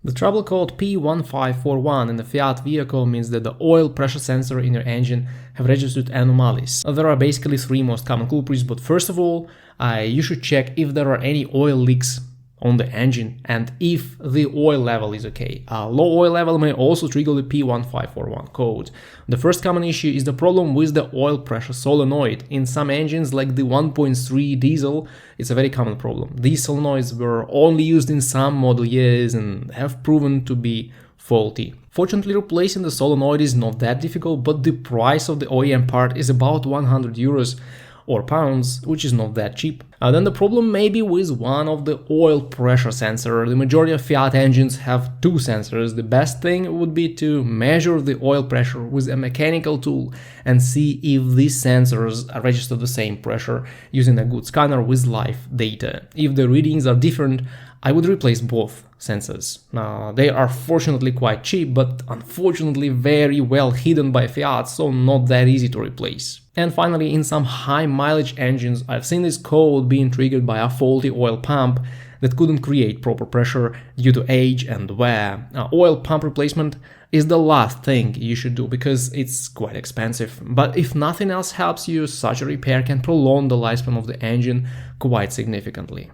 The trouble code P1541 in the Fiat vehicle means that the oil pressure sensor in your engine have registered anomalies. There are basically three most common culprits, but first of all, you should check if there are any oil leaks on the engine and if the oil level is okay. A low oil level may also trigger the P1541 code. The first common issue is the problem with the oil pressure solenoid. In some engines like the 1.3 diesel, it's a very common problem. These solenoids were only used in some model years and have proven to be faulty. Fortunately, replacing the solenoid is not that difficult, but the price of the OEM part is about 100 euros or pounds, which is not that cheap. Then the problem may be with one of the oil pressure sensor. The majority of Fiat engines have two sensors. The best thing would be to measure the oil pressure with a mechanical tool and see if these sensors register the same pressure using a good scanner with live data. If the readings are different, I would replace both sensors. Now, they are fortunately quite cheap, but unfortunately very well hidden by Fiat, so not that easy to replace. And finally, in some high mileage engines, I've seen this code being triggered by a faulty oil pump that couldn't create proper pressure due to age and wear. Oil pump replacement is the last thing you should do because it's quite expensive. But if nothing else helps you, such a repair can prolong the lifespan of the engine quite significantly.